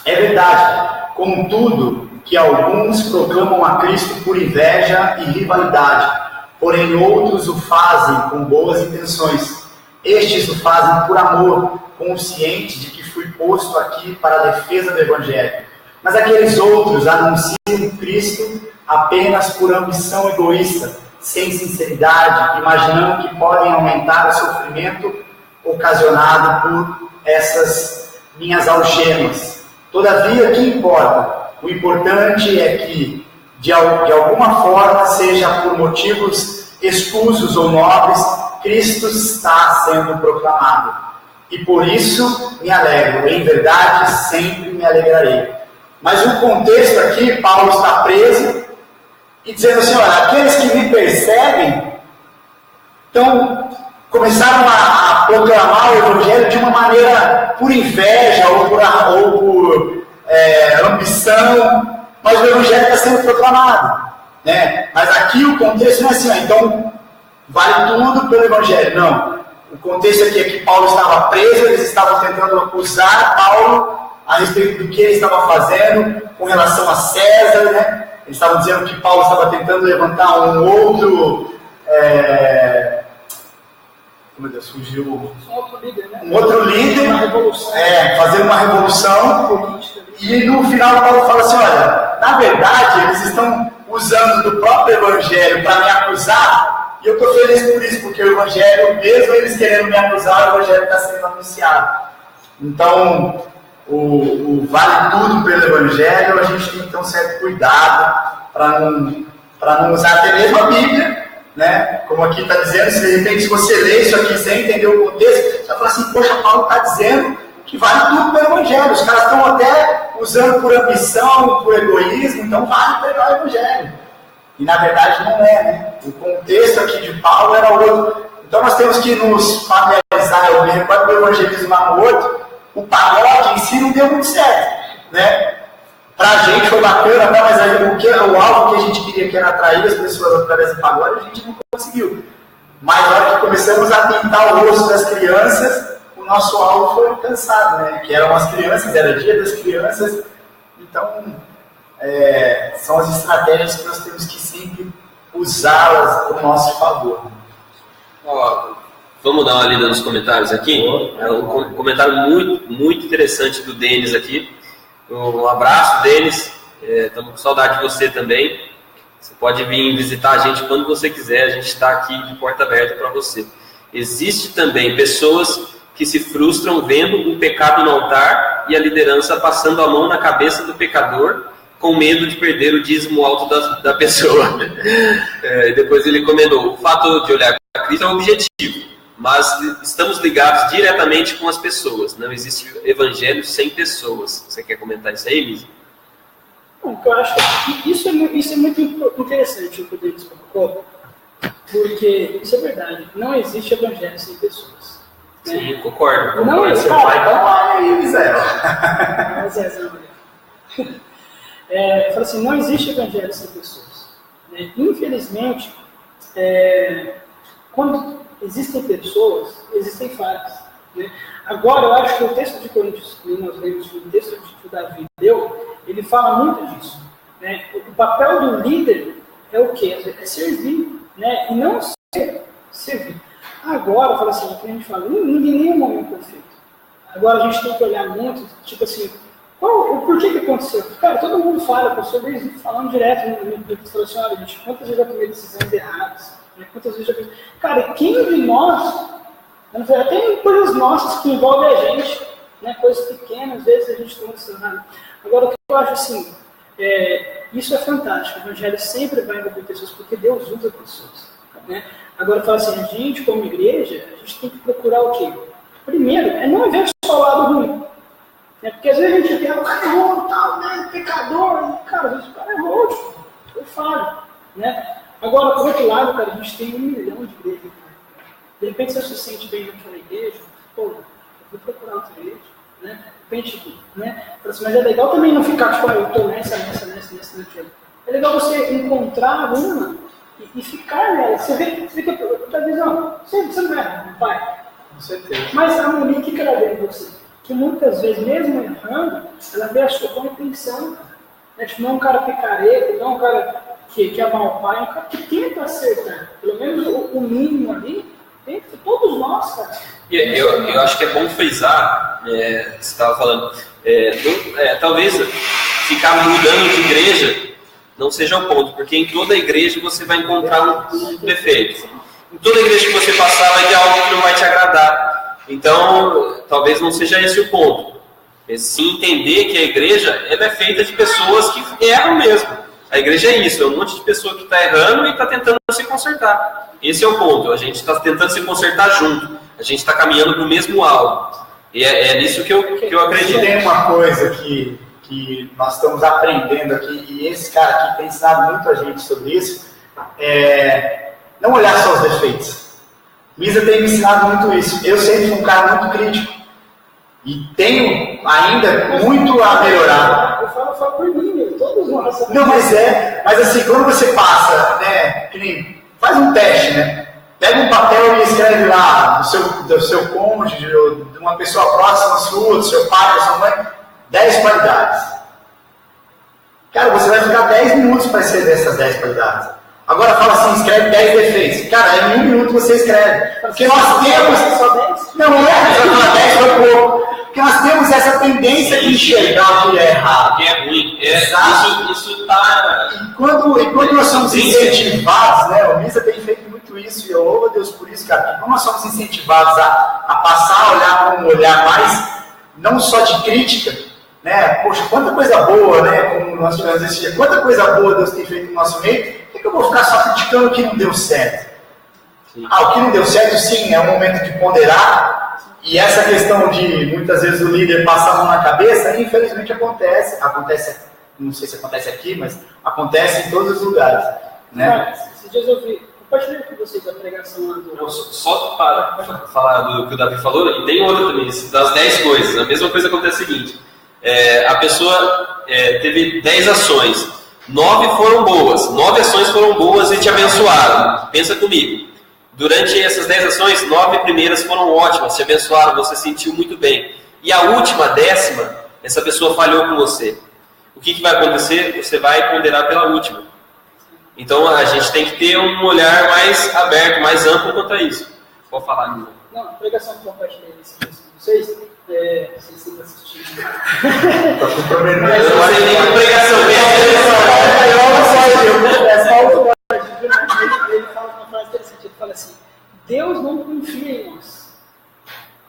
é verdade, contudo, que alguns proclamam a Cristo por inveja e rivalidade, porém outros o fazem com boas intenções. Estes o fazem por amor, consciente de que fui posto aqui para a defesa do Evangelho. Mas aqueles outros anunciam Cristo apenas por ambição egoísta, sem sinceridade, imaginando que podem aumentar o sofrimento ocasionado por essas minhas algemas. Todavia, o que importa? O importante é que, de alguma forma, seja por motivos escusos ou nobres, Cristo está sendo proclamado. E por isso me alegro, em verdade sempre me alegrarei. Mas o contexto aqui, Paulo está preso e dizendo assim, olha, aqueles que me perseguem, então começaram a proclamar o Evangelho de uma maneira por inveja ou por ambição, mas o Evangelho está sendo proclamado, né? Mas aqui o contexto não é assim, então vale tudo pelo Evangelho. Não. O contexto aqui é que Paulo estava preso, eles estavam tentando acusar Paulo a respeito do que ele estava fazendo com relação a César, né? Eles estavam dizendo que Paulo estava tentando levantar um outro... Meu Deus, fugiu... Um outro líder, né? Um outro líder, uma revolução. fazer uma revolução. Política. E no final Paulo fala assim, olha, na verdade eles estão usando do próprio Evangelho para me acusar, e eu estou feliz por isso, porque o Evangelho, mesmo eles querendo me acusar, o Evangelho está sendo anunciado. Então, o vale tudo pelo Evangelho, a gente tem que ter um certo cuidado para não usar até mesmo a Bíblia, né? Como aqui está dizendo, se de repente você lê isso aqui sem entender o contexto, você vai falar assim, poxa, Paulo está dizendo que vale tudo pelo Evangelho. Os caras estão até usando por ambição, por egoísmo, então vale pegar o Evangelho. E na verdade não é, né? O contexto aqui de Paulo era outro. Então nós temos que nos familiarizar. Eu me recordo do evangelismo lá no outro, o pagode em si não deu muito certo, né? Pra gente foi bacana, mas aí o alvo que a gente queria, que era atrair as pessoas através do pagode, a gente não conseguiu. Mas na hora que começamos a pintar o rosto das crianças, o nosso alvo foi alcançado, né? Que eram as crianças, era dia das crianças. Então, são as estratégias que nós temos que sempre usá-las ao nosso favor. Vamos dar uma lida nos comentários aqui. É um comentário muito, muito interessante do Denis aqui. Um abraço, Denis. Estamos com saudade de você também. Você pode vir visitar a gente quando você quiser. A gente está aqui de porta aberta para você. Existe também pessoas que se frustram vendo o pecado no altar e a liderança passando a mão na cabeça do pecador com medo de perder o dízimo alto da pessoa. Depois ele comentou, o fato de olhar para Cristo é um objetivo, mas estamos ligados diretamente com as pessoas. Não existe evangelho sem pessoas. Você quer comentar isso aí, Lisa? Eu acho que isso é muito interessante o que o Denis colocou, porque isso é verdade. Não existe evangelho sem pessoas. Sim, né? Concordo. Não, você vai tomar aí, Misael. Fala assim, não existe evangelho sem pessoas. Né? Infelizmente, quando existem pessoas, existem falhas. Né? Agora, eu acho que o texto de Coríntios, que nós lemos, o texto que o Davi deu, ele fala muito disso. Né? O papel do líder é o quê? É servir, né? E não servir. Agora, fala assim, que a gente fala, ninguém nem é um momento perfeito. Agora a gente tem que olhar muito, tipo assim, por que aconteceu? Cara, todo mundo fala, o professor Luiz falando direto no falou assim, olha, gente, quantas vezes eu tomei decisões erradas? Né? Quantas vezes eu fiz... Cara, quem de nós, até coisas nossas que envolvem a gente, né? Coisas pequenas, às vezes a gente toma decisão errada. Agora, o que eu acho assim, Isso é fantástico. O evangelho sempre vai envolver pessoas, porque Deus usa pessoas. Né? Agora, eu falo assim, a gente, como igreja, a gente tem que procurar o quê? Primeiro, é não ver só o lado ruim. Né? Porque às vezes a gente vê, o cara errou, tal, né? Pecador. Cara, às vezes o cara errou, tipo, eu falo. Né? Agora, por outro lado, cara, a gente tem 1 milhão de igrejas. De repente, você se sente bem naquela igreja, pô, eu vou procurar outra igreja. Né? De repente, né? Mas é legal também não ficar, tipo, eu tô nessa. É legal você encontrar uma e ficar nela. Você vê que a tua visão, você não erra, não vai. Com certeza. Mas a Monique, o que ela vê em você? Que muitas vezes, mesmo errando, ela vê a sua boa intenção. Né? Tipo, não é um cara picareta, não é um cara que é mau pai, é um cara que tenta acertar. Pelo menos o mínimo ali, tenta, todos nós, cara. Eu acho que é bom frisar, você estava falando, talvez ficar mudando de igreja não seja o ponto, porque em toda igreja você vai encontrar um defeito. Em toda igreja que você passar vai ter algo que não vai te agradar. Então, talvez não seja esse o ponto. É sim entender que a igreja ela é feita de pessoas que erram mesmo. A igreja é isso, é um monte de pessoa que está errando e está tentando se consertar. Esse é o ponto, a gente está tentando se consertar junto. A gente está caminhando para o mesmo alvo. E é nisso que eu acredito. Tem uma coisa que nós estamos aprendendo aqui, e esse cara aqui tem ensinado muito a gente sobre isso, não olhar só os defeitos. Misa tem me ensinado muito isso. Eu sempre fui um cara muito crítico. E tenho ainda muito a melhorar. Eu falo por mim, todos nós. Não, mas assim, quando você passa, né, faz um teste, né? Pega um papel e escreve lá do seu cônjuge, de uma pessoa próxima sua, do seu pai, da sua mãe, 10 qualidades. Cara, você vai ficar 10 minutos para escrever essas 10 qualidades. Agora fala assim, escreve 10 defeitos. Cara, em 1 minuto você escreve. Porque nós temos... Só 10? Não, você vai falar 10 foi pouco. Porque nós temos essa tendência de enxergar o que é errado. Que é ruim. Isso está... E quando nós somos incentivados, né? O Misa tem feito muito isso, e eu louvo a Deus por isso, cara. Porque quando nós somos incentivados a passar a olhar com um olhar mais, não só de crítica, né? Poxa, quanta coisa boa, né? Como nós tivemos esse dia, quanta coisa boa Deus tem feito no nosso meio, por que eu vou ficar só criticando o que não deu certo? Sim. O que não deu certo, sim, é um momento de ponderar. E essa questão de, muitas vezes, o líder passar a mão na cabeça, infelizmente acontece, não sei se acontece aqui, mas acontece em todos os lugares. Né? Esses dias eu vi, compartilhei com vocês a pregação lá do... Só para falar do que o Davi falou, e tem outra também, das 10 coisas. A mesma coisa acontece o seguinte, a pessoa teve 10 ações, 9 foram boas, 9 ações foram boas e te abençoaram. Pensa comigo. Durante essas 10 ações, 9 primeiras foram ótimas, te abençoaram, você sentiu muito bem. E a última, 10ª, essa pessoa falhou com você. O que vai acontecer? Você vai ponderar pela última. Então a gente tem que ter um olhar mais aberto, mais amplo quanto a isso. Pode falar, Nilo. Não, a pregação que eu compartilhei com vocês, vocês estão assistindo. Está comprometendo. Eu não sei nem que pregação Ele fala uma frase interessante, ele fala assim, Deus não confia em nós.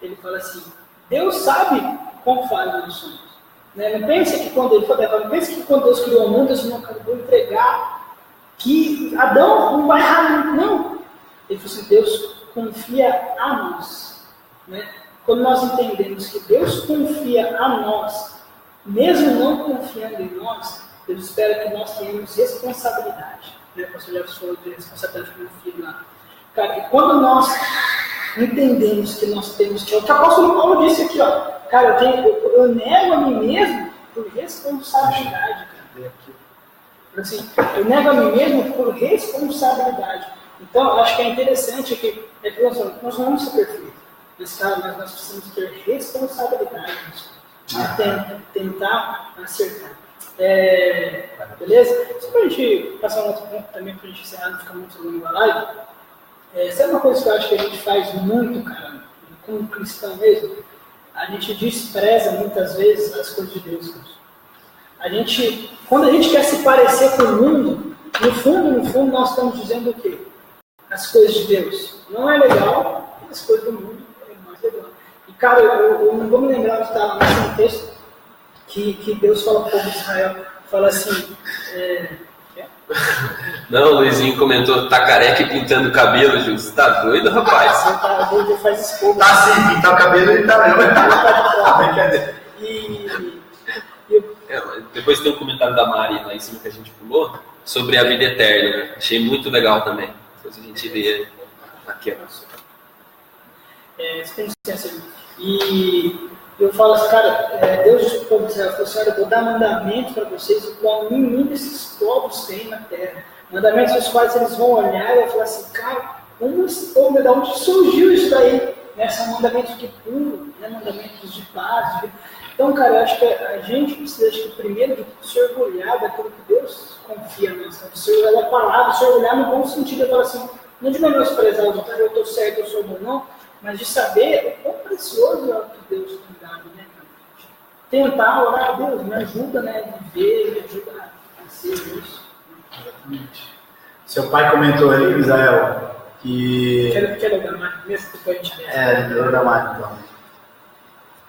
Ele fala assim, Deus sabe quão falhos nós somos. Né? Não pense que quando Deus criou o mundo, Deus não acabou de entregar que Adão não vai errar, não. Ele falou assim, Deus confia a nós. Né? Quando nós entendemos que Deus confia a nós, mesmo não confiando em nós, Deus espera que nós tenhamos responsabilidade. Né? O pastor Jefferson falou de responsabilidade com o filho lá. Cara, e quando nós entendemos que nós temos que... O que o apóstolo Paulo disse aqui, ó. Cara, eu nego a mim mesmo por responsabilidade. Cara. Assim, eu nego a mim mesmo por responsabilidade. Então, eu acho que é interessante que nós não vamos ser perfeitos. Mas, cara, nós precisamos ter responsabilidade. Tentar acertar. Beleza? Só para a gente passar um outro ponto também, para a gente encerrar, não ficar muito longo a live. Sabe uma coisa que eu acho que a gente faz muito, cara, como cristão mesmo? A gente despreza muitas vezes as coisas de Deus. Quando a gente quer se parecer com o mundo, no fundo, nós estamos dizendo o quê? As coisas de Deus. Não é legal, as coisas do mundo é mais legal. E, cara, eu não vou me lembrar de estar lá no texto que Deus fala para o povo de Israel, fala assim, Não, o Luizinho comentou, tá careca e pintando o cabelo, Gil. Você tá doido, rapaz? Você tá doido, faz escova. Tá sim, pintar o cabelo ele tá mesmo. Brincadeira. Depois tem um comentário da Mari lá em cima que a gente pulou, sobre a vida eterna. Achei muito legal também. Depois a gente vê aqui. Tem licença. E eu falo assim, cara, Deus falou assim, olha, eu vou dar mandamentos para vocês, o qual nenhum desses povos tem na terra. Mandamentos os quais eles vão olhar e vão falar assim, cara, de onde surgiu isso daí? São mandamentos de puro, mandamentos de paz. Então, cara, eu acho que a gente precisa, primeiro, de se orgulhar daquilo que Deus confia em nós. De se orgulhar da palavra, se orgulhar no bom sentido. Eu falo assim, não de menosprezar os outros, eu estou certo, eu sou bom, não, mas de saber o quão precioso é o que Deus tem dado, né? Tentar orar a Deus, me ajuda, né? A viver, me ajuda a ser isso. Exatamente. Seu pai comentou ali, Israel, que... Quer ler o Damar mesmo? Depois a gente lê. Lê o Damar, então.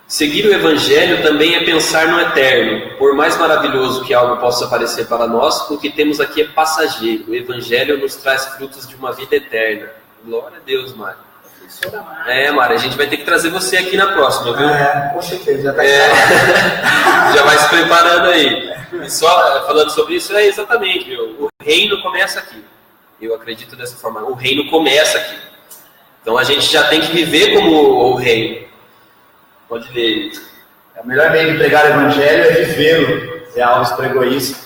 Seguir o Evangelho também é pensar no eterno. Por mais maravilhoso que algo possa parecer para nós, o que temos aqui é passageiro. O Evangelho nos traz frutos de uma vida eterna. Glória a Deus, Mário. Mário, a gente vai ter que trazer você aqui na próxima, viu? Com certeza, já está já vai se preparando aí. E só falando sobre isso, exatamente, viu? O reino começa aqui. Eu acredito dessa forma. O reino começa aqui. Então a gente já tem que viver como o reino. Pode ler. O melhor meio de pregar o evangelho é vivê-lo. Zé Alves pregou isso,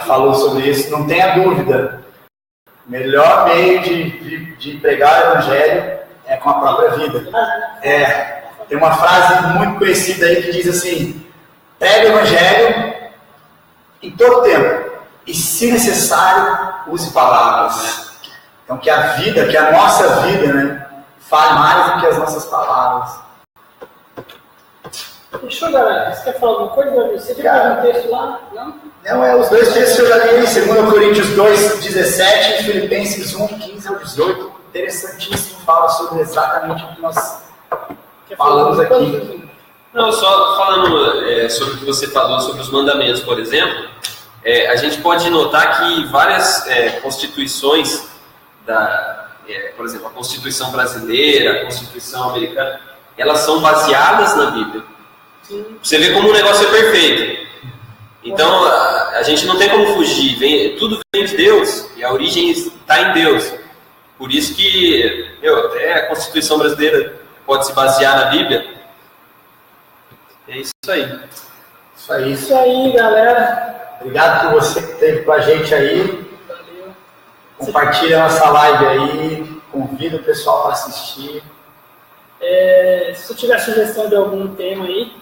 falou sobre isso, não tenha dúvida. O melhor meio de pregar o evangelho é com a própria vida. Tem uma frase muito conhecida aí que diz assim: pregue o evangelho em todo tempo e, se necessário, use palavras. Então que a nossa vida, né, fale mais do que as nossas palavras. Fechou, galera? Você quer falar alguma coisa? Você viu um texto lá? Não, os dois textos que eu já li, 2 Coríntios 2, 17 e Filipenses 1, 15 ao 18. Interessantíssimo, fala sobre exatamente o que nós falamos aqui. Não, só falando sobre o que você falou sobre os mandamentos, por exemplo, a gente pode notar que várias constituições, por exemplo, a Constituição brasileira, a Constituição americana, elas são baseadas na Bíblia. Você vê como o negócio é perfeito. Então, a gente não tem como fugir. Tudo vem de Deus e a origem está em Deus. Por isso que até a Constituição brasileira pode se basear na Bíblia. É isso aí. Isso aí, galera. Obrigado por você que esteve com a gente aí. Valeu. Compartilha a nossa live aí. Convida o pessoal para assistir. Se você tiver sugestão de algum tema aí,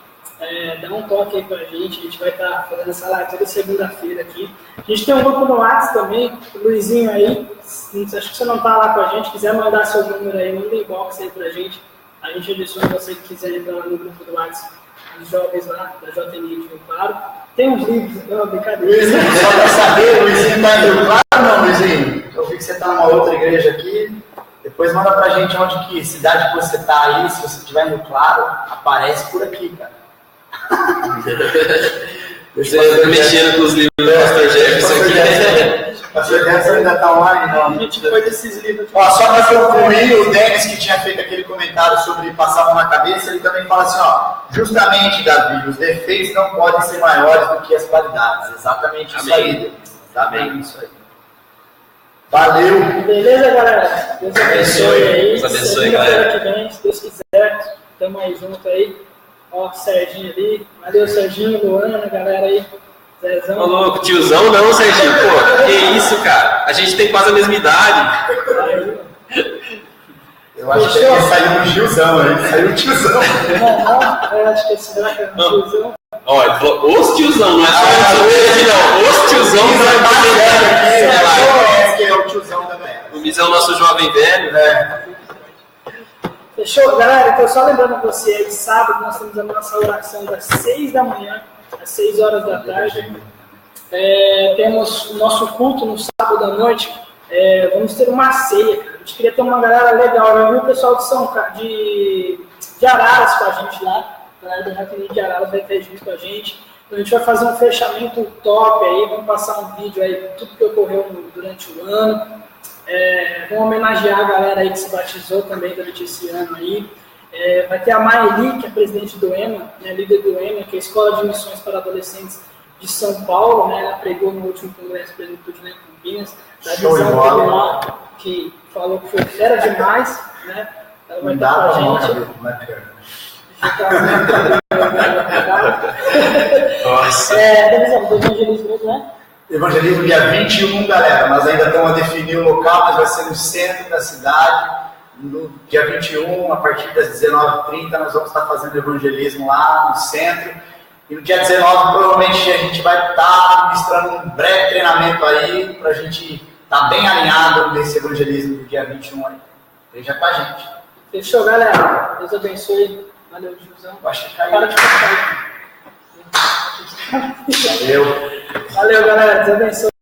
dá um toque aí pra gente. A gente vai estar fazendo essa live toda segunda-feira aqui. A gente tem um grupo no WhatsApp também, o Luizinho aí. Acho que você não tá lá com a gente, quiser mandar seu número aí, manda inbox aí pra gente. A gente adiciona você que quiser entrar lá no grupo do WhatsApp, os jovens lá, da JNI, claro. Tem uns livros, não, brincadeira. Luizinho, só pra saber, Luizinho tá indo claro ou não, Luizinho? Eu vi que você tá numa outra igreja aqui. Depois manda pra gente onde cidade que você tá aí, se você estiver indo claro, aparece por aqui, cara. Você tá mexendo com os livros do Pastor Jefferson aqui. O Pastor Jefferson ainda tá online, não. A gente foi desses livros. Só para concluir, o Denis, que tinha feito aquele comentário sobre passar a mão na cabeça, ele também fala assim, justamente, Davi, os defeitos não podem ser maiores do que as qualidades. Exatamente isso aí, Denis. Exatamente isso aí. Valeu! Beleza, galera? Deus abençoe aí. Deus abençoe, galera. Que vem, se Deus quiser. Tamo aí junto aí. Ó, Serginho ali. Valeu, Serginho, Luana, galera aí. Zezão. Ô, louco, tiozão não, Serginho. Pô, que isso, cara? A gente tem quase a mesma idade. Eu acho que ele saiu um tiozão, né? Saiu um tiozão. Não, eu acho que esse daqui é um tiozão. Ó, ele falou os tiozão, não é só os tiozão vai bater. Que é o tiozão também. O Miz é o nosso jovem velho. Fechou? Galera, então só lembrando você aí, sábado nós temos a nossa oração das 6 da manhã, às 6 horas da tarde. Temos o nosso culto no sábado à noite. Vamos ter uma ceia, cara. A gente queria ter uma galera legal. Já viu o pessoal de Araras com a gente lá. A galera do Jaqueline de Araras vai ter junto com a gente. Então a gente vai fazer um fechamento top aí, vamos passar um vídeo aí, tudo que ocorreu durante o ano. Vamos homenagear a galera aí que se batizou também durante esse ano aí. Vai ter a Maeli, que é presidente do EMA, né, líder do EMA, que é a Escola de Missões para Adolescentes de São Paulo, né, ela pregou no último Congresso de Plenitude lá em Campinas, da visão comunal, que falou que foi fera demais, né, ela vai estar com a gente. Nossa. Do evangelismo mesmo, né? Evangelismo dia 21, galera, nós ainda estamos a definir o local, mas vai ser no centro da cidade, no dia 21, a partir das 19h30, nós vamos estar fazendo evangelismo lá no centro, e no dia 19, provavelmente, a gente vai estar ministrando um breve treinamento aí, para a gente estar bem alinhado nesse evangelismo do dia 21 aí. Veja com a gente. Fechou, galera? Deus abençoe. Valeu, Gilzão. Acho que caiu. Para de contar. Valeu. Valeu, galera. Deus abençoe.